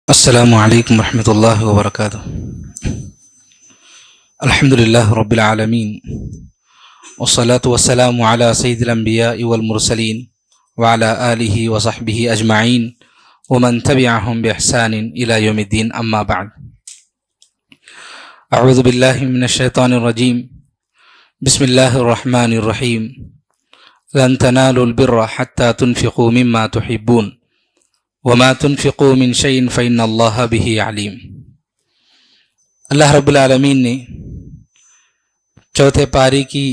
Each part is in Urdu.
السلام علیکم ورحمۃ اللہ وبرکاتہ۔ الحمد للہ رب العالمین والصلاة والسلام علی سید الانبیاء والمرسلین وعلی آلہ وصحبہ اجمعین ومن تبعہم بإحسان الی یوم الدین، اما بعد۔ اعوذ باللہ من الشیطان الرجیم، بسم اللہ الرحمن الرحیم۔ لن تنالوا البر حتی تنفقوا مما تحبون وما تنفقوا من شيء فإن اللہ به علیم۔ اللہ رب العالمین نے چوتھے پاری کی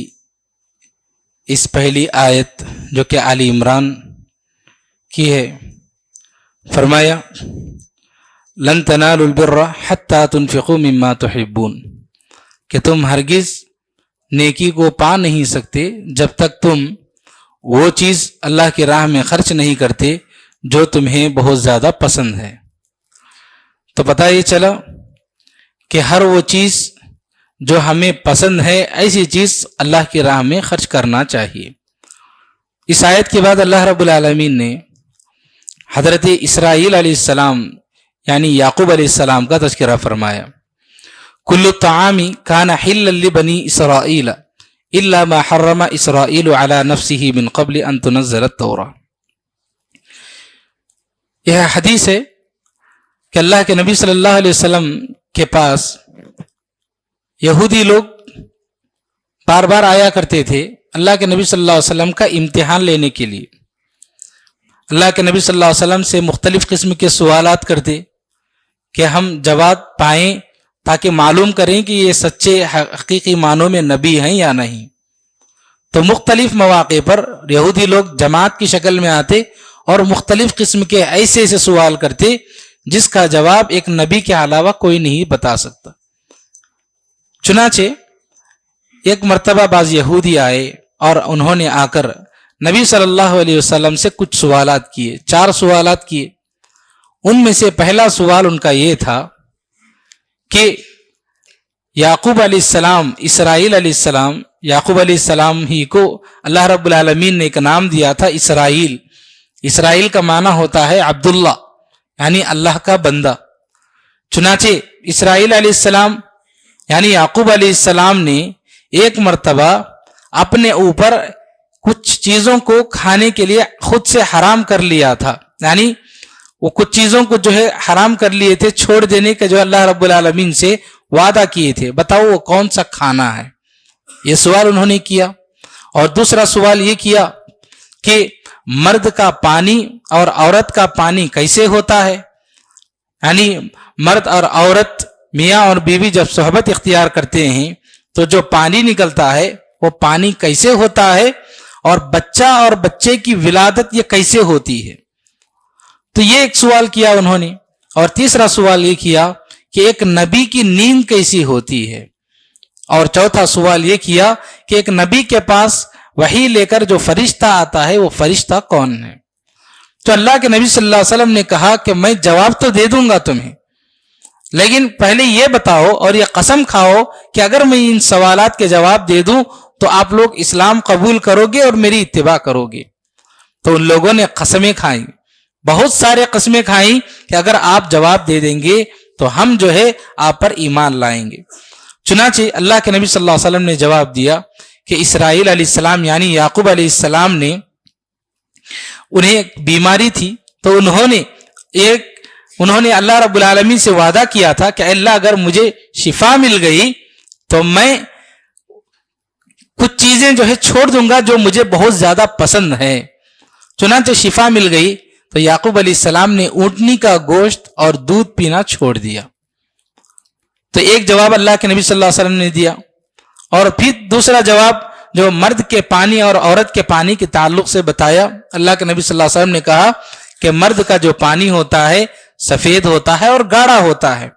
اس پہلی آیت جو کہ آل عمران کی ہے، فرمایا لن تنالوا البر حتی تنفقوا مما تحبون، کہ تم ہرگز نیکی کو پا نہیں سکتے جب تک تم وہ چیز اللہ کی راہ میں خرچ نہیں کرتے جو تمہیں بہت زیادہ پسند ہے۔ تو پتہ یہ چلا کہ ہر وہ چیز جو ہمیں پسند ہے ایسی چیز اللہ کی راہ میں خرچ کرنا چاہیے۔ اس آیت کے بعد اللہ رب العالمین نے حضرت اسرائیل علیہ السلام یعنی یعقوب علیہ السلام کا تذکرہ فرمایا۔ کل الطعام کان حلا لبنی اسرائیل الا ما حرم اسرائیل علی نفسہ من قبل ان تنزل التوراۃ۔ یہ حدیث ہے کہ اللہ کے نبی صلی اللہ علیہ وسلم کے پاس یہودی لوگ بار بار آیا کرتے تھے اللہ کے نبی صلی اللہ علیہ وسلم کا امتحان لینے کے لیے۔ اللہ کے نبی صلی اللہ علیہ وسلم سے مختلف قسم کے سوالات کرتے کہ ہم جواب پائیں تاکہ معلوم کریں کہ یہ سچے حقیقی معنوں میں نبی ہیں یا نہیں۔ تو مختلف مواقع پر یہودی لوگ جماعت کی شکل میں آتے اور مختلف قسم کے ایسے سوال کرتے جس کا جواب ایک نبی کے علاوہ کوئی نہیں بتا سکتا۔ چنانچہ ایک مرتبہ بعض یہودی آئے اور انہوں نے آ کر نبی صلی اللہ علیہ وسلم سے کچھ سوالات کیے، 4 سوالات کیے۔ ان میں سے پہلا سوال ان کا یہ تھا کہ یعقوب علیہ السلام، اسرائیل علیہ السلام، یعقوب علیہ السلام ہی کو اللہ رب العالمین نے ایک نام دیا تھا اسرائیل۔ اسرائیل کا معنی ہوتا ہے عبداللہ یعنی اللہ کا بندہ۔ چنانچہ اسرائیل علیہ السلام یعنی یعقوب علیہ السلام نے ایک مرتبہ اپنے اوپر کچھ چیزوں کو کھانے کے لیے خود سے حرام کر لیا تھا، یعنی وہ کچھ چیزوں کو جو ہے حرام کر لیے تھے، چھوڑ دینے کا جو اللہ رب العالمین سے وعدہ کیے تھے۔ بتاؤ وہ کون سا کھانا ہے؟ یہ سوال انہوں نے کیا۔ اور دوسرا سوال یہ کیا کہ مرد کا پانی اور عورت کا پانی کیسے ہوتا ہے، یعنی مرد اور عورت میاں اور بیوی جب صحبت اختیار کرتے ہیں تو جو پانی نکلتا ہے وہ پانی کیسے ہوتا ہے، اور بچہ اور بچے کی ولادت یہ کیسے ہوتی ہے۔ تو یہ ایک سوال کیا انہوں نے۔ اور تیسرا سوال یہ کیا کہ ایک نبی کی نیند کیسی ہوتی ہے۔ اور چوتھا سوال یہ کیا کہ ایک نبی کے پاس وحی لے کر جو فرشتہ آتا ہے وہ فرشتہ کون ہے۔ تو اللہ کے نبی صلی اللہ علیہ وسلم نے کہا کہ میں جواب تو دے دوں گا تمہیں، لیکن پہلے یہ بتاؤ اور یہ قسم کھاؤ کہ اگر میں ان سوالات کے جواب دے دوں تو آپ لوگ اسلام قبول کرو گے اور میری اتباع کرو گے۔ تو ان لوگوں نے قسمیں کھائیں، بہت سارے قسمیں کھائیں کہ اگر آپ جواب دے دیں گے تو ہم جو ہے آپ پر ایمان لائیں گے۔ چنانچہ اللہ کے نبی صلی اللہ علیہ وسلم نے جواب دیا کہ اسرائیل علیہ السلام یعنی یعقوب علیہ السلام نے انہیں ایک بیماری تھی، تو انہوں نے اللہ رب العالمین سے وعدہ کیا تھا کہ اللہ اگر مجھے شفا مل گئی تو میں کچھ چیزیں جو ہے چھوڑ دوں گا جو مجھے بہت زیادہ پسند ہے۔ چنانچہ شفا مل گئی تو یعقوب علیہ السلام نے اونٹنی کا گوشت اور دودھ پینا چھوڑ دیا۔ تو ایک جواب اللہ کے نبی صلی اللہ علیہ وسلم نے دیا، اور پھر دوسرا جواب جو مرد کے پانی اور عورت کے پانی کے تعلق سے بتایا۔ اللہ کے نبی صلی اللہ علیہ وسلم نے کہا کہ مرد کا جو پانی ہوتا ہے سفید ہوتا ہے اور گاڑھا ہوتا ہے،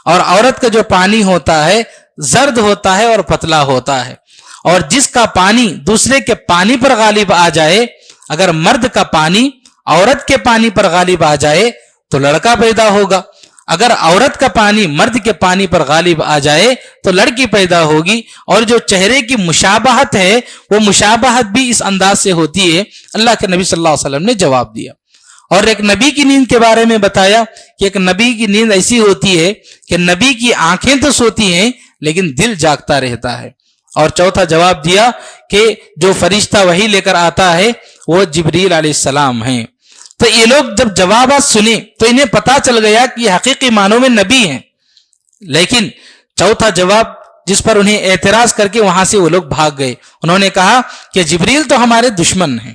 اور عورت کا جو پانی ہوتا ہے زرد ہوتا ہے اور پتلا ہوتا ہے۔ اور جس کا پانی دوسرے کے پانی پر غالب آ جائے، اگر مرد کا پانی عورت کے پانی پر غالب آ جائے تو لڑکا پیدا ہوگا، اگر عورت کا پانی مرد کے پانی پر غالب آ جائے تو لڑکی پیدا ہوگی۔ اور جو چہرے کی مشابہت ہے وہ مشابہت بھی اس انداز سے ہوتی ہے۔ اللہ کے نبی صلی اللہ علیہ وسلم نے جواب دیا۔ اور ایک نبی کی نیند کے بارے میں بتایا کہ ایک نبی کی نیند ایسی ہوتی ہے کہ نبی کی آنکھیں تو سوتی ہیں لیکن دل جاگتا رہتا ہے. اور چوتھا جواب دیا کہ جو فرشتہ وحی لے کر آتا ہے وہ جبریل علیہ السلام ہیں. تو یہ لوگ جب جوابات سنے تو انہیں پتا چل گیا کہ یہ حقیقی معنوں میں نبی ہیں. لیکن چوتھا جواب جس پر انہیں اعتراض کر کے وہاں سے وہ لوگ بھاگ گئے. انہوں نے کہا کہ جبریل تو ہمارے دشمن ہیں،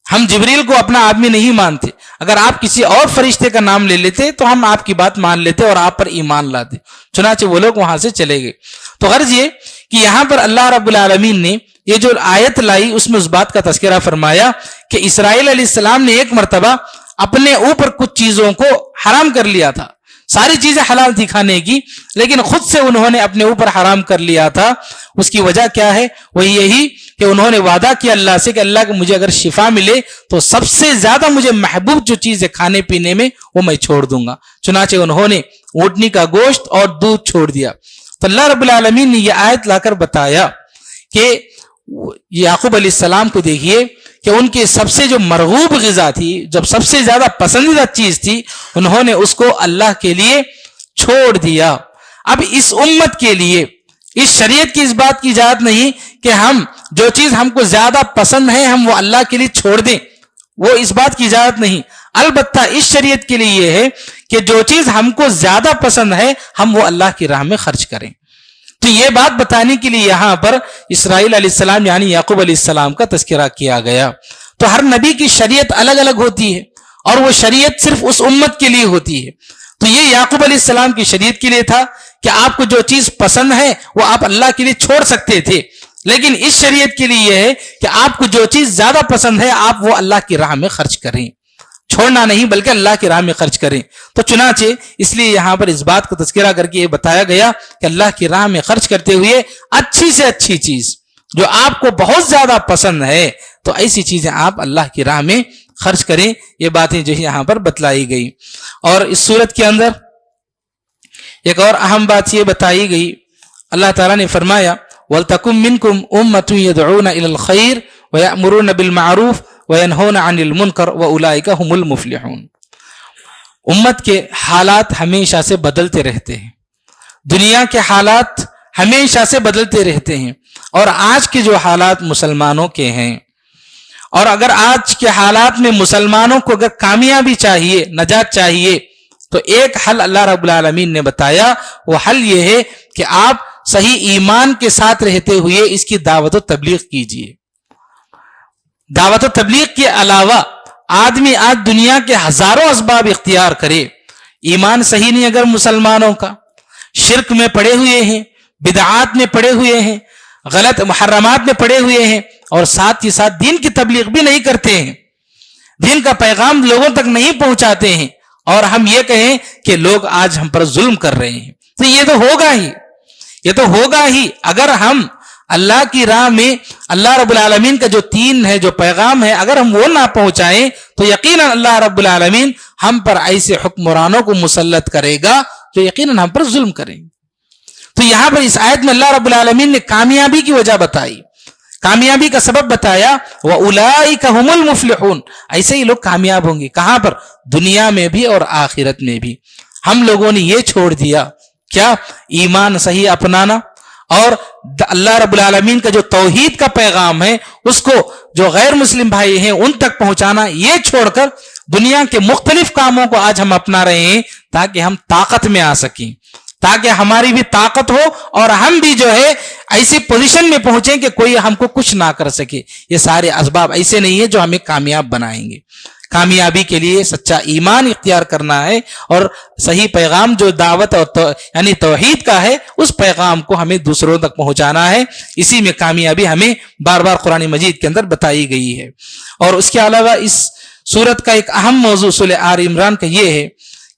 ہم جبریل کو اپنا آدمی نہیں مانتے. اگر آپ کسی اور فرشتے کا نام لے لیتے تو ہم آپ کی بات مان لیتے اور آپ پر ایمان لاتے. چنانچہ وہ لوگ وہاں سے چلے گئے. تو غرض یہ کہ یہاں پر اللہ رب العالمین نے یہ جو آیت لائی اس میں اس بات کا تذکرہ فرمایا کہ اسرائیل علیہ السلام نے ایک مرتبہ اپنے اوپر کچھ چیزوں کو حرام کر لیا تھا. ساری چیزیں حلال تھی کھانے کی، لیکن خود سے انہوں نے اپنے اوپر حرام کر لیا تھا. اس کی وجہ کیا ہے؟ وہ یہی کہ انہوں نے وعدہ کیا اللہ سے کہ اللہ کہ مجھے اگر شفا ملے تو سب سے زیادہ مجھے محبوب جو چیز ہے کھانے پینے میں وہ میں چھوڑ دوں گا. چنانچہ انہوں نے اونٹنی کا گوشت اور دودھ چھوڑ دیا. تو اللہ رب العالمین نے یہ آیت لا کر بتایا کہ یعقوب علیہ السلام کو دیکھیے کہ ان کی سب سے جو مرغوب غذا تھی، جب سب سے زیادہ پسندیدہ چیز تھی، انہوں نے اس کو اللہ کے لیے چھوڑ دیا. اب اس امت کے لیے اس شریعت کی اس بات کی اجازت نہیں کہ ہم جو چیز ہم کو زیادہ پسند ہے ہم وہ اللہ کے لیے چھوڑ دیں، وہ اس بات کی اجازت نہیں. البتہ اس شریعت کے لیے یہ ہے کہ جو چیز ہم کو زیادہ پسند ہے ہم وہ اللہ کی راہ میں خرچ کریں. تو یہ بات بتانے کے لیے یہاں پر اسرائیل علیہ السلام یعنی یعقوب علیہ السلام کا تذکرہ کیا گیا. تو ہر نبی کی شریعت الگ الگ ہوتی ہے اور وہ شریعت صرف اس امت کے لیے ہوتی ہے. تو یہ یعقوب علیہ السلام کی شریعت کے لیے تھا کہ آپ کو جو چیز پسند ہے وہ آپ اللہ کے لیے چھوڑ سکتے تھے، لیکن اس شریعت کے لیے یہ ہے کہ آپ کو جو چیز زیادہ پسند ہے آپ وہ اللہ کی راہ میں خرچ کریں، چھوڑنا نہیں بلکہ اللہ کی راہ میں خرچ کریں. تو چنانچہ اس لیے یہاں پر اس بات کا تذکرہ کر کے یہ بتایا گیا کہ اللہ کی راہ میں خرچ کرتے ہوئے اچھی سے اچھی چیز جو آپ کو بہت زیادہ پسند ہے تو ایسی چیزیں آپ اللہ کی راہ میں خرچ کریں. یہ باتیں جو یہاں پر بتلائی گئی. اور اس صورت کے اندر ایک اور اہم بات یہ بتائی گئی، اللہ تعالیٰ نے فرمایا وَلْتَكُمْ مِنْكُمْ أُمَّةٌ يَدْعُونَ إِلَى الْخَيْرِ وَيَأْمُرُونَ بِالْمَعْرُوفِ وَيَنْهُونَ عَنِ الْمُنْكَرِ وَأُولَٰئِكَ هُمُ الْمُفْلِحُونَ. امت کے حالات ہمیشہ سے بدلتے رہتے ہیں، دنیا کے حالات ہمیشہ سے بدلتے رہتے ہیں، اور آج کے جو حالات مسلمانوں کے ہیں، اور اگر آج کے حالات میں مسلمانوں کو اگر کامیابی چاہیے، نجات چاہیے، تو ایک حل اللہ رب العالمین نے بتایا. وہ حل یہ ہے کہ آپ صحیح ایمان کے ساتھ رہتے ہوئے اس کی دعوت و تبلیغ کیجیے. دعوت و تبلیغ کے علاوہ آدمی آج دنیا کے ہزاروں اسباب اختیار کرے، ایمان صحیح نہیں اگر مسلمانوں کا، شرک میں پڑے ہوئے ہیں، بدعات میں پڑے ہوئے ہیں، غلط محرمات میں پڑے ہوئے ہیں، اور ساتھ ہی ساتھ دین کی تبلیغ بھی نہیں کرتے ہیں، دین کا پیغام لوگوں تک نہیں پہنچاتے ہیں، اور ہم یہ کہیں کہ لوگ آج ہم پر ظلم کر رہے ہیں. تو یہ تو ہوگا ہی اگر ہم اللہ کی راہ میں اللہ رب العالمین کا جو دین ہے، جو پیغام ہے، اگر ہم وہ نہ پہنچائیں تو یقیناً اللہ رب العالمین ہم پر ایسے حکمرانوں کو مسلط کرے گا جو یقیناً ہم پر ظلم کریں. تو یہاں پر اس آیت میں اللہ رب العالمین نے کامیابی کی وجہ بتائی، کامیابی کا سبب بتایا. وَأُولَٰئِكَ هُمُ الْمُفْلِحُونَ. ایسے ہی لوگ کامیاب ہوں گے. کہاں پر؟ دنیا میں بھی اور آخرت میں بھی. ہم لوگوں نے یہ چھوڑ دیا کیا؟ ایمان صحیح اپنانا اور اللہ رب العالمین کا جو توحید کا پیغام ہے اس کو جو غیر مسلم بھائی ہیں ان تک پہنچانا، یہ چھوڑ کر دنیا کے مختلف کاموں کو آج ہم اپنا رہے ہیں تاکہ ہم طاقت میں آ سکیں، تاکہ ہماری بھی طاقت ہو اور ہم بھی جو ہے ایسی پوزیشن میں پہنچیں کہ کوئی ہم کو کچھ نہ کر سکے. یہ سارے اسباب ایسے نہیں ہیں جو ہمیں کامیاب بنائیں گے. کامیابی کے لیے سچا ایمان اختیار کرنا ہے اور صحیح پیغام جو دعوت اور یعنی توحید کا ہے اس پیغام کو ہمیں دوسروں تک پہنچانا ہے. اسی میں کامیابی ہمیں بار بار قرآن مجید کے اندر بتائی گئی ہے. اور اس کے علاوہ اس سورت کا ایک اہم موضوع سورہ آل عمران کا یہ ہے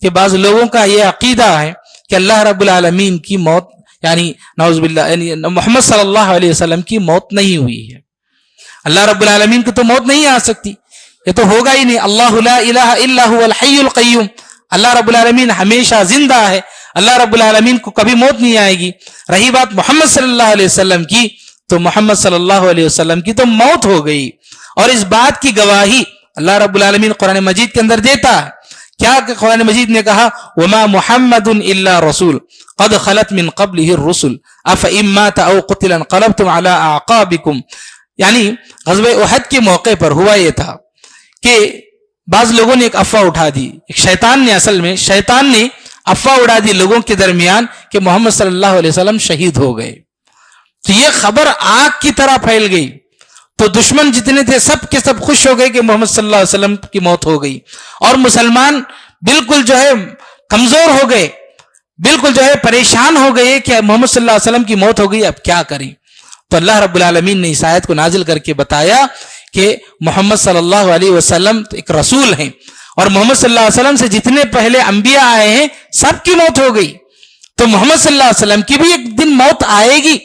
کہ بعض لوگوں کا یہ عقیدہ ہے کہ اللہ رب العالمین کی موت یعنی نعوذ باللہ یعنی محمد صلی اللہ علیہ وسلم کی موت نہیں ہوئی ہے. اللہ رب العالمین کی تو موت نہیں آ سکتی، یہ تو ہوگا ہی نہیں. اللہ لا الہ الا هو الحی القیوم. اللہ رب العالمین ہمیشہ زندہ ہے، اللہ رب العالمین کو کبھی موت نہیں آئے گی. رہی بات محمد صلی اللہ علیہ وسلم کی تو محمد صلی اللہ علیہ وسلم کی تو موت ہو گئی، اور اس بات کی گواہی اللہ رب العالمین قرآن مجید کے اندر دیتا ہے کیا کہ قرآن مجید نے کہا وما محمد الا رسول قد خلت من قبلہ الرسل افئن مات او قتل انقلبتم علی اعقابکم. یعنی غزوہ احد کے موقع پر ہوا یہ تھا کہ بعض لوگوں نے ایک افواہ اٹھا دی, ایک شیطان نے افواہ اڑا دی لوگوں کے درمیان کہ محمد صلی اللہ علیہ وسلم شہید ہو گئے. تو یہ خبر آگ کی طرح پھیل گئی, تو دشمن جتنے تھے سب کے سب خوش ہو گئے کہ محمد صلی اللہ علیہ وسلم کی موت ہو گئی, اور مسلمان بالکل جو ہے کمزور ہو گئے, بالکل جو ہے پریشان ہو گئے کہ محمد صلی اللہ علیہ وسلم کی موت ہو گئی, اب کیا کریں. تو اللہ رب العالمین نے اس آیت کو نازل کر کے بتایا کہ محمد صلی اللہ علیہ وسلم ایک رسول ہیں, اور محمد صلی اللہ علیہ وسلم سے جتنے پہلے انبیاء آئے ہیں سب کی موت ہو گئی, تو محمد صلی اللہ علیہ وسلم کی بھی ایک دن موت آئے گی.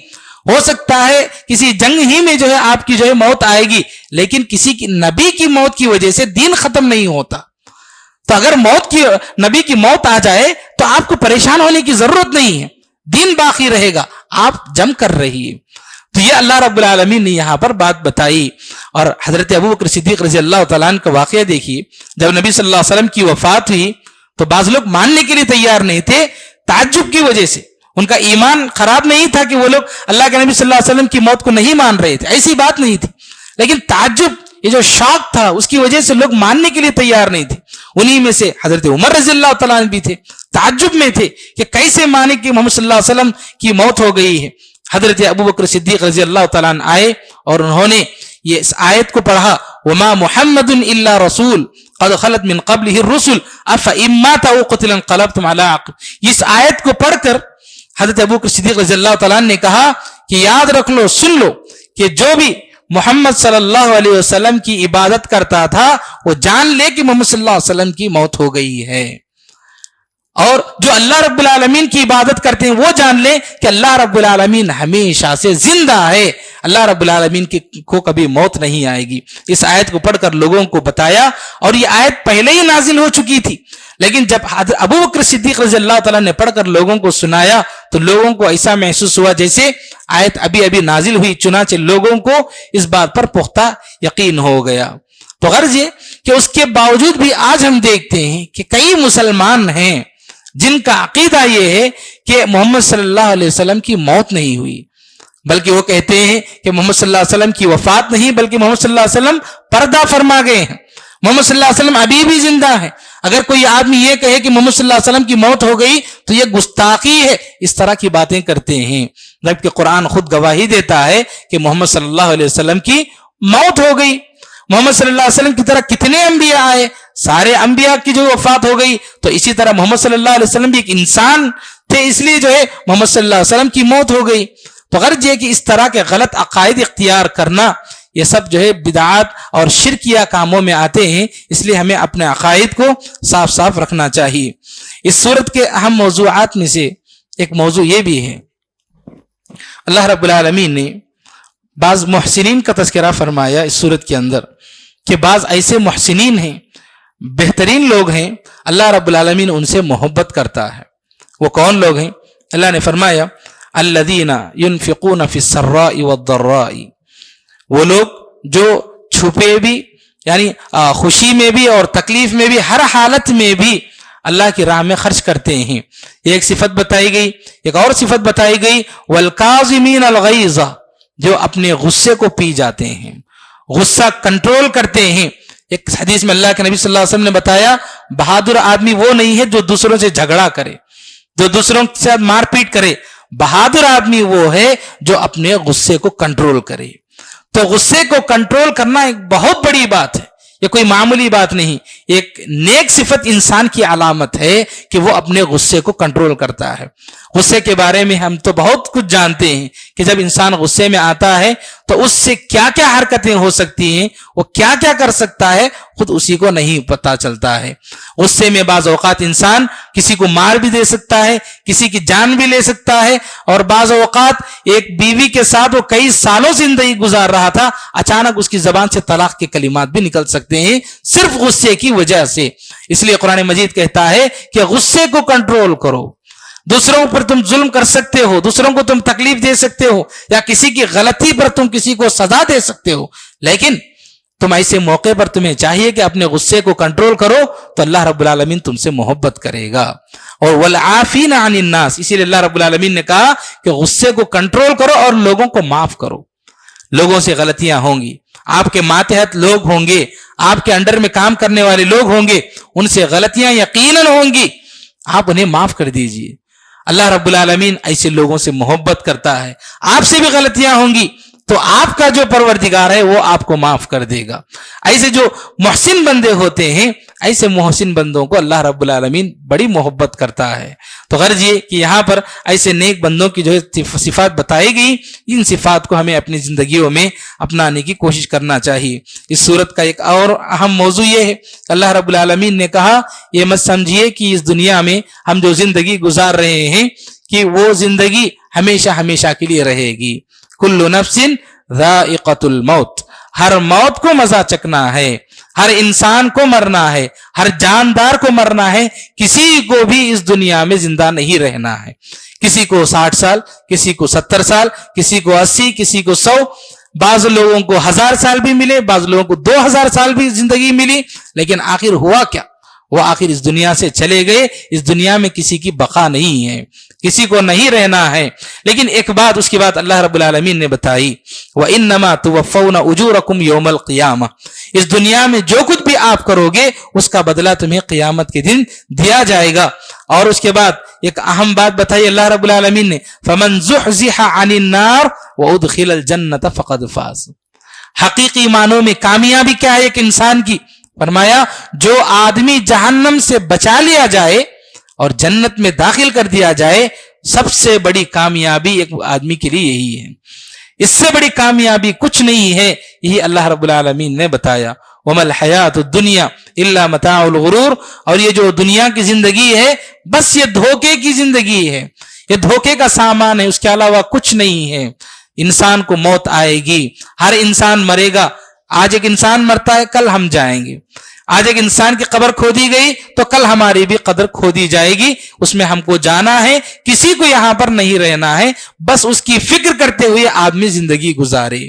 ہو سکتا ہے کسی جنگ ہی میں جو ہے آپ کی جو ہے موت آئے گی, لیکن کسی کی نبی کی موت کی وجہ سے دین ختم نہیں ہوتا. تو اگر نبی کی موت آ جائے تو آپ کو پریشان ہونے کی ضرورت نہیں ہے, دین باقی رہے گا, آپ جم کر رہیے. تو یہ اللہ رب العالمین نے یہاں پر بات بتائی. اور حضرت ابوبکر صدیق رضی اللہ تعالیٰ عنہ کا واقعہ دیکھیے, جب نبی صلی اللہ علیہ وسلم کی وفات ہوئی تو بعض لوگ ماننے کے لیے تیار نہیں تھے, تعجب کی وجہ سے. ان کا ایمان خراب نہیں تھا کہ وہ لوگ اللہ کے نبی صلی اللہ علیہ وسلم کی موت کو نہیں مان رہے تھے, ایسی بات نہیں تھی, لیکن تعجب, یہ جو شوق تھا اس کی وجہ سے لوگ ماننے کے لیے تیار نہیں تھے. انہی میں سے حضرت عمر رضی اللہ تعالیٰ عنہ بھی تھے, تعجب میں تھے کہ کیسے مانے کہ محمد صلی اللہ علیہ وسلم کی موت ہو گئی ہے. حضرت ابوبکر صدیق رضی اللہ تعالیٰ عنہ آئے اور انہوں نے یہ اس آیت کو پڑھا وما محمد الا رسول قد خلت من قبلہ الرسل افئن مات او قتل انقلبتم علی اعقابکم. اس آیت کو پڑھ کر حضرت ابوبکر صدیق رضی اللہ تعالیٰ عنہ نے کہا کہ یاد رکھ لو, سن لو کہ جو بھی محمد صلی اللہ علیہ وسلم کی عبادت کرتا تھا وہ جان لے کہ محمد صلی اللہ علیہ وسلم کی موت ہو گئی ہے, اور جو اللہ رب العالمین کی عبادت کرتے ہیں وہ جان لے کہ اللہ رب العالمین ہمیشہ سے زندہ ہے, اللہ رب العالمین کو کبھی موت نہیں آئے گی. اس آیت کو پڑھ کر لوگوں کو بتایا, اور یہ آیت پہلے ہی نازل ہو چکی تھی, لیکن جب ابوبکر صدیق رضی اللہ تعالیٰ نے پڑھ کر لوگوں کو سنایا تو لوگوں کو ایسا محسوس ہوا جیسے آیت ابھی نازل ہوئی, چنانچہ لوگوں کو اس بات پر پختہ یقین ہو گیا. تو غرض یہ کہ اس کے باوجود بھی آج ہم دیکھتے ہیں کہ کئی مسلمان ہیں جن کا عقیدہ یہ ہے کہ محمد صلی اللہ علیہ وسلم کی موت نہیں ہوئی, بلکہ وہ کہتے ہیں کہ محمد صلی اللہ علیہ وسلم کی وفات نہیں بلکہ محمد صلی اللہ علیہ وسلم پردہ فرما گئے ہیں, محمد صلی اللہ علیہ وسلم ابھی بھی زندہ ہے. اگر کوئی آدمی یہ کہے کہ محمد صلی اللہ علیہ وسلم کی موت ہو گئی تو یہ گستاخی ہے, اس طرح کی باتیں کرتے ہیں, جبکہ قرآن خود گواہی دیتا ہے کہ محمد صلی اللہ علیہ وسلم کی موت ہو گئی. محمد صلی اللہ علیہ وسلم کی طرح کتنے انبیاء آئے, سارے انبیاء کی جو وفات ہو گئی, تو اسی طرح محمد صلی اللہ علیہ وسلم بھی ایک انسان تھے, اس لیے جو ہے محمد صلی اللہ علیہ وسلم کی موت ہو گئی. تو غرض یہ کہ اس طرح کے غلط عقائد اختیار کرنا یہ سب جو ہے بدعات اور شرکیہ کاموں میں آتے ہیں, اس لیے ہمیں اپنے عقائد کو صاف صاف رکھنا چاہیے. اس صورت کے اہم موضوعات میں سے ایک موضوع یہ بھی ہے, اللہ رب العالمین نے بعض محسنین کا تذکرہ فرمایا اس صورت کے اندر کہ بعض ایسے محسنین ہیں, بہترین لوگ ہیں, اللہ رب العالمین ان سے محبت کرتا ہے. وہ کون لوگ ہیں؟ اللہ نے فرمایا الذین ينفقون فی السراء والضراء, وہ لوگ جو چھپے بھی یعنی خوشی میں بھی اور تکلیف میں بھی ہر حالت میں بھی اللہ کی راہ میں خرچ کرتے ہیں. ایک صفت بتائی گئی, ایک اور صفت بتائی گئی والکاظمین الغیظ, جو اپنے غصے کو پی جاتے ہیں, غصہ کنٹرول کرتے ہیں. ایک حدیث میں اللہ کے نبی صلی اللہ علیہ وسلم نے بتایا بہادر آدمی وہ نہیں ہے جو دوسروں سے جھگڑا کرے, جو دوسروں سے مار پیٹ کرے, بہادر آدمی وہ ہے جو اپنے غصے کو کنٹرول کرے. تو غصے کو کنٹرول کرنا ایک بہت بڑی بات ہے, یہ کوئی معمولی بات نہیں. ایک نیک صفت انسان کی علامت ہے کہ وہ اپنے غصے کو کنٹرول کرتا ہے. غصے کے بارے میں ہم تو بہت کچھ جانتے ہیں کہ جب انسان غصے میں آتا ہے تو اس سے کیا کیا حرکتیں ہو سکتی ہیں, وہ کیا کیا کر سکتا ہے, خود اسی کو نہیں پتا چلتا ہے. غصے میں بعض اوقات انسان کسی کو مار بھی دے سکتا ہے, کسی کی جان بھی لے سکتا ہے, اور بعض اوقات ایک بیوی کے ساتھ وہ کئی سالوں زندگی گزار رہا تھا, اچانک اس کی زبان سے طلاق کے کلمات بھی نکل سکتے ہیں صرف غصے کی وجہ سے. اس لیے قرآن مجید کہتا ہے کہ غصے کو کنٹرول کرو. دوسروں پر تم ظلم کر سکتے ہو, دوسروں کو تم تکلیف دے سکتے ہو, یا کسی کی غلطی پر تم کسی کو سزا دے سکتے ہو, لیکن تم ایسے موقع پر تمہیں چاہیے کہ اپنے غصے کو کنٹرول کرو تو اللہ رب العالمین تم سے محبت کرے گا. اور والعافین عن الناس، اسی لیے اللہ رب العالمین نے کہا کہ غصے کو کنٹرول کرو اور لوگوں کو معاف کرو. لوگوں سے غلطیاں ہوں گی، آپ کے ماتحت لوگ ہوں گے، آپ کے انڈر میں کام کرنے والے لوگ ہوں گے، ان سے غلطیاں یقیناً ہوں گی، آپ انہیں معاف کر دیجئے. اللہ رب العالمین ایسے لوگوں سے محبت کرتا ہے. آپ سے بھی غلطیاں ہوں گی تو آپ کا جو پروردگار ہے وہ آپ کو معاف کر دے گا. ایسے جو محسن بندے ہوتے ہیں، ایسے محسن بندوں کو اللہ رب العالمین بڑی محبت کرتا ہے. تو غرض یہ کہ یہاں پر ایسے نیک بندوں کی جو صفات بتائی گئی، ان صفات کو ہمیں اپنی زندگیوں میں اپنانے کی کوشش کرنا چاہیے. اس صورت کا ایک اور اہم موضوع یہ ہے کہ اللہ رب العالمین نے کہا یہ مت سمجھیے کہ اس دنیا میں ہم جو زندگی گزار رہے ہیں کہ وہ زندگی ہمیشہ ہمیشہ کے لیے رہے گی. کل نفس ذائقۃ الموت، ہر موت کو مزہ چکنا ہے، ہر انسان کو مرنا ہے، ہر جاندار کو مرنا ہے. کسی کو بھی اس دنیا میں زندہ نہیں رہنا ہے. کسی کو 60 سال، کسی کو 70 سال، کسی کو 80، کسی کو 100، بعض لوگوں کو 1000 سال بھی ملے، بعض لوگوں کو 2000 سال بھی زندگی ملی. لیکن آخر ہوا کیا؟ وہ آخر اس دنیا سے چلے گئے. اس دنیا میں کسی کی بقا نہیں ہے، کسی کو نہیں رہنا ہے. لیکن ایک بات اس کے بعد اللہ رب العالمین نے بتائی، وَإِنَّمَا تُوَفَّوْنَ أُجُورَكُمْ يَوْمَ الْقِيَامَةِ، اس دنیا میں جو کچھ بھی آپ کرو گے اس کا بدلہ تمہیں قیامت کے دن دیا جائے گا. اور اس کے بعد ایک اہم بات بتائی اللہ رب العالمین نے، فَمَنْ زُحْزِحَ عَنِ النَّارِ وَأُدْخِلَ الْجَنَّةَ فَقَدْ فَازَ. حقیقی معنوں میں کامیابی کیا ہے ایک انسان کی؟ فرمایا جو آدمی جہنم سے بچا لیا جائے اور جنت میں داخل کر دیا جائے، سب سے بڑی کامیابی ایک آدمی کے لیے یہی ہے. اس سے بڑی کامیابی کچھ نہیں ہے. یہی اللہ رب العالمین نے بتایا، وَمَا الْحَيَاةُ الدُّنْيَا إِلَّا مَتَاعُ الْغُرُورِ. اور یہ جو دنیا کی زندگی ہے بس یہ دھوکے کی زندگی ہے، یہ دھوکے کا سامان ہے، اس کے علاوہ کچھ نہیں ہے. انسان کو موت آئے گی، ہر انسان مرے گا. آج ایک انسان مرتا ہے، کل ہم جائیں گے. آج ایک انسان کی قبر کھودی گئی تو کل ہماری بھی قبر کھودی جائے گی. اس میں ہم کو جانا ہے، کسی کو یہاں پر نہیں رہنا ہے. بس اس کی فکر کرتے ہوئے آدمی زندگی گزارے.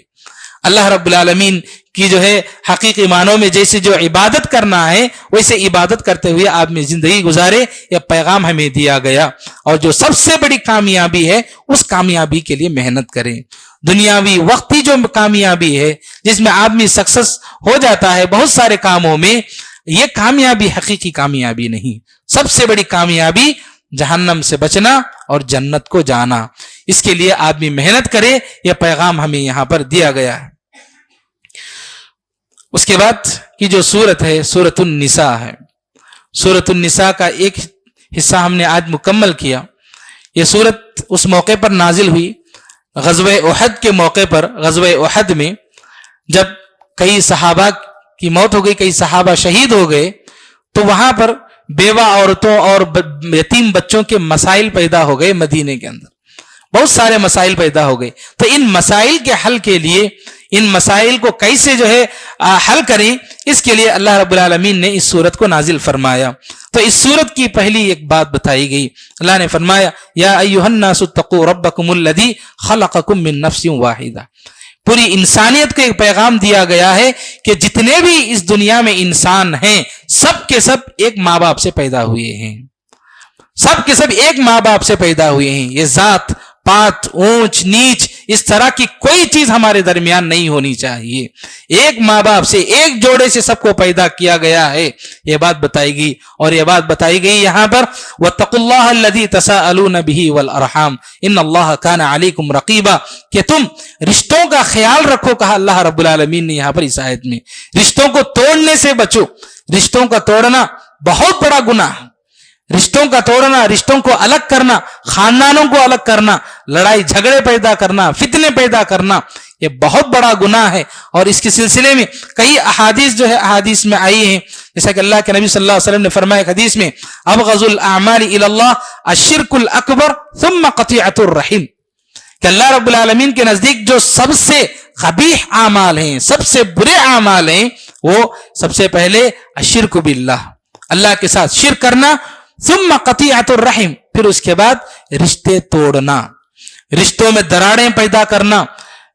اللہ رب العالمین کی جو ہے حقیقی معنوں میں جیسے جو عبادت کرنا ہے ویسے عبادت کرتے ہوئے آدمی زندگی گزارے. یہ پیغام ہمیں دیا گیا. اور جو سب سے بڑی کامیابی ہے اس کامیابی کے لیے محنت کریں. دنیاوی وقتی جو کامیابی ہے جس میں آدمی سکسس ہو جاتا ہے بہت سارے کاموں میں، یہ کامیابی حقیقی کامیابی نہیں. سب سے بڑی کامیابی جہنم سے بچنا اور جنت کو جانا. اس کے لیے آدمی محنت کرے. یہ پیغام ہمیں یہاں پر دیا گیا ہے. اس کے بعد کی جو سورت ہے سورۃ النساء ہے. سورۃ النساء کا ایک حصہ ہم نے آج مکمل کیا. یہ سورت اس موقع پر نازل ہوئی غزوہ احد کے موقع پر. غزوہ احد میں جب کئی صحابہ کی موت ہو گئی، کئی صحابہ شہید ہو گئے، تو وہاں پر بیوہ عورتوں اور یتیم بچوں کے مسائل پیدا ہو گئے. مدینے کے اندر بہت سارے مسائل پیدا ہو گئے. تو ان مسائل کے حل کے لیے، ان مسائل کو کیسے جو ہے حل کریں، اس کے لیے اللہ رب العالمین نے اس سورت کو نازل فرمایا. تو اس سورت کی پہلی ایک بات بتائی گئی. اللہ نے فرمایا یا ایھا الناس اتقوا ربکم الذی خلقکم من نفس واحدہ. پوری انسانیت کو ایک پیغام دیا گیا ہے کہ جتنے بھی اس دنیا میں انسان ہیں سب کے سب ایک ماں باپ سے پیدا ہوئے ہیں. سب کے سب ایک ماں باپ سے پیدا ہوئے ہیں. یہ ذات پات اونچ نیچ اس طرح کی کوئی چیز ہمارے درمیان نہیں ہونی چاہیے. ایک ماں باپ سے، ایک جوڑے سے سب کو پیدا کیا گیا ہے. یہ بات بتائی گئی. اور یہ بات بتائی گئی یہاں پر وَاتَّقُوا اللَّهَ الَّذِي تَسَاءَلُونَ بِهِ وَالْأَرْحَامَ إِنَّ اللَّهَ كَانَ عَلَيْكُمْ رَقِيبًا. کہ تم رشتوں کا خیال رکھو. کہا اللہ رب العالمین نے یہاں پر اس آیت میں رشتوں کو توڑنے سے بچو. رشتوں کا توڑنا بہت بڑا گناہ ہے. رشتوں کا توڑنا، رشتوں کو الگ کرنا، خاندانوں کو الگ کرنا، لڑائی جھگڑے پیدا کرنا، فتنے پیدا کرنا، یہ بہت بڑا گناہ ہے. اور اس کے سلسلے میں کئی احادیث جو ہے احادیث میں آئی ہیں. جیسا کہ اللہ کے نبی صلی اللہ علیہ وسلم نے فرمایا حدیث میں ابغض الاعمال الی اللہ الشرک الاکبر ثم قطیعۃ الرحم. کہ اللہ رب العالمین کے نزدیک جو سب سے قبیح اعمال ہیں، سب سے برے اعمال ہیں، وہ سب سے پہلے الشرک باللہ، اللہ کے ساتھ شرک کرنا، ثم قطیعۃ الرحم، پھر اس کے بعد رشتے توڑنا، رشتوں میں دراڑیں پیدا کرنا،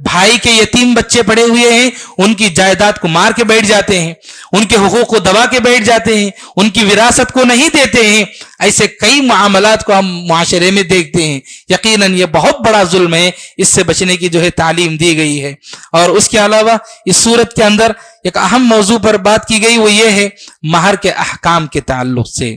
بھائی کے یتیم بچے پڑے ہوئے ہیں ان کی جائیداد کو مار کے بیٹھ جاتے ہیں، ان کے حقوق کو دبا کے بیٹھ جاتے ہیں، ان کی وراثت کو نہیں دیتے ہیں. ایسے کئی معاملات کو ہم معاشرے میں دیکھتے ہیں. یقیناً یہ بہت بڑا ظلم ہے، اس سے بچنے کی جو ہے تعلیم دی گئی ہے. اور اس کے علاوہ اس صورت کے اندر ایک اہم موضوع پر بات کی گئی، وہ یہ ہے مہر کے احکام کے تعلق سے.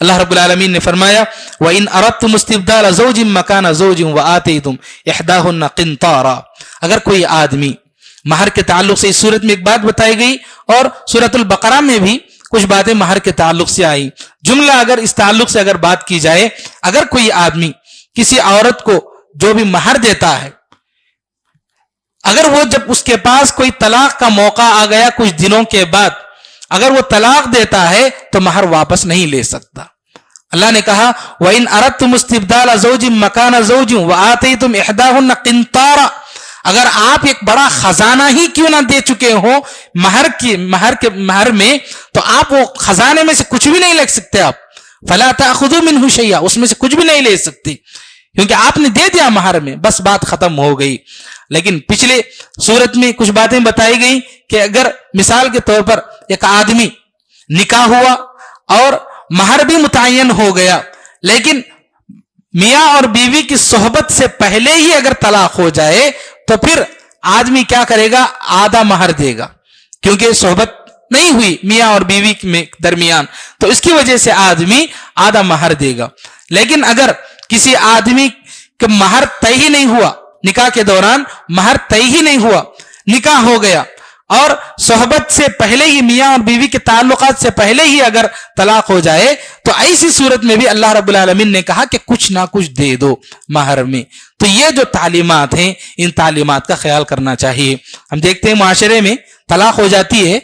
اللہ رب العالمین نے فرمایا وَإِنْ أَرَدْتُمُ اسْتِبْدَالَ زَوْجٍ مَّكَانَ زَوْجٍ وَآتَيْتُمْ إِحْدَاهُنَّ قِنطَارًا. اگر کوئی آدمی مہر کے تعلق سے، اس صورت میں ایک بات بتائی گئی اور سورۃ البقرہ میں بھی کچھ باتیں مہر کے تعلق سے آئی. جملہ اگر اس تعلق سے اگر بات کی جائے، اگر کوئی آدمی کسی عورت کو جو بھی مہر دیتا ہے، اگر وہ جب اس کے پاس کوئی طلاق کا موقع آ گیا کچھ دنوں کے بعد اگر وہ طلاق دیتا ہے تو مہر واپس نہیں لے سکتا. اللہ نے کہا وَإِنْ أَرَدْتُمُ اسْتِبْدَالَ زَوْجٍ مَّكَانَ زَوْجٍ وَآتَيْتُمْ إِحْدَاهُنَّ قِنطَارًا. اگر آپ ایک بڑا خزانہ ہی کیوں نہ دے چکے ہو مہر میں، تو آپ وہ خزانے میں سے کچھ بھی نہیں لے سکتے. آپ فَلَا تَأْخُذُوا مِنْهُ شَيْئًا، اس میں سے کچھ بھی نہیں لے سکتے، کیونکہ آپ نے دے دیا مہر میں، بس بات ختم ہو گئی. لیکن پچھلے صورت میں کچھ باتیں بتائی گئی کہ اگر مثال کے طور پر ایک آدمی نکاح ہوا اور مہر بھی متعین ہو گیا، لیکن میاں اور بیوی کی صحبت سے پہلے ہی اگر طلاق ہو جائے تو پھر آدمی کیا کرے گا؟ آدھا مہر دے گا، کیونکہ صحبت نہیں ہوئی میاں اور بیوی میں درمیان، تو اس کی وجہ سے آدمی آدھا مہر دے گا. لیکن اگر کسی آدمی کا مہر طے ہی نہیں ہوا، نکاح کے دوران مہر طے ہی نہیں ہوا، نکاح ہو گیا اور صحبت سے پہلے ہی، میاں اور بیوی کے تعلقات سے پہلے ہی اگر طلاق ہو جائے، تو ایسی صورت میں بھی اللہ رب العالمین نے کہا کہ کچھ نہ کچھ دے دو مہر میں. تو یہ جو تعلیمات ہیں، ان تعلیمات کا خیال کرنا چاہیے. ہم دیکھتے ہیں معاشرے میں طلاق ہو جاتی ہے،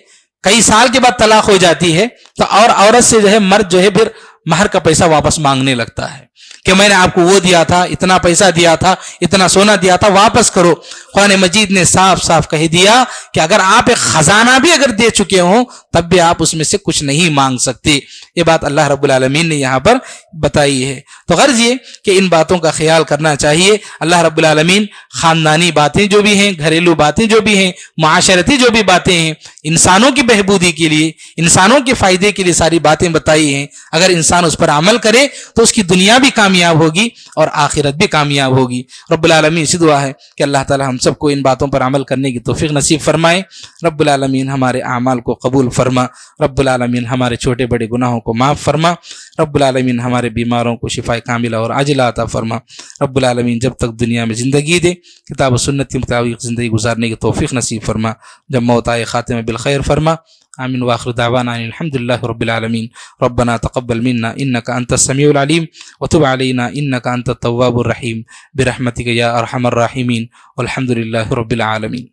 کئی سال کے بعد طلاق ہو جاتی ہے، تو اور عورت سے جو ہے مرد جو ہے پھر مہر کا پیسہ واپس مانگنے لگتا ہے کہ میں نے آپ کو وہ دیا تھا، اتنا پیسہ دیا تھا، اتنا سونا دیا تھا، واپس کرو. قرآن مجید نے صاف صاف کہہ دیا کہ اگر آپ ایک خزانہ بھی اگر دے چکے ہوں تب بھی آپ اس میں سے کچھ نہیں مانگ سکتے. یہ بات اللہ رب العالمین نے یہاں پر بتائی ہے. تو غرض یہ کہ ان باتوں کا خیال کرنا چاہیے. اللہ رب العالمین خاندانی باتیں جو بھی ہیں، گھریلو باتیں جو بھی ہیں، معاشرتی جو بھی باتیں ہیں، انسانوں کی بہبودی کے لیے، انسانوں کے فائدے کے لیے ساری باتیں بتائی ہیں. اگر انسان اس پر عمل کرے تو اس کی دنیا بھی کامیاب ہوگی اور آخرت بھی کامیاب ہوگی. رب العالمین سے دعا ہے کہ اللہ تعالی ہم سب کو ان باتوں پر عمل کرنے کی توفیق نصیب فرمائے. رب العالمین ہمارے اعمال کو قبول فرما. رب العالمین ہمارے چھوٹے بڑے گناہوں کو معاف فرما. رب العالمین ہمارے بیماروں کو شفا کاملہ اور عاجلہ عطا فرما. رب العالمین جب تک دنیا میں زندگی دے کتاب و سنت کے مطابق زندگی گزارنے کی توفیق نصیب فرما. جب موت آئے خاتمہ بالخیر فرما. آمین واخر دعوانا الحمد للہ رب العالمین. ربنا تقبل منا انک انت السمیع العلیم وتب علینا انک انت التواب الرحیم برحمتک یا ارحم الراحمین والحمد للہ رب العالمین.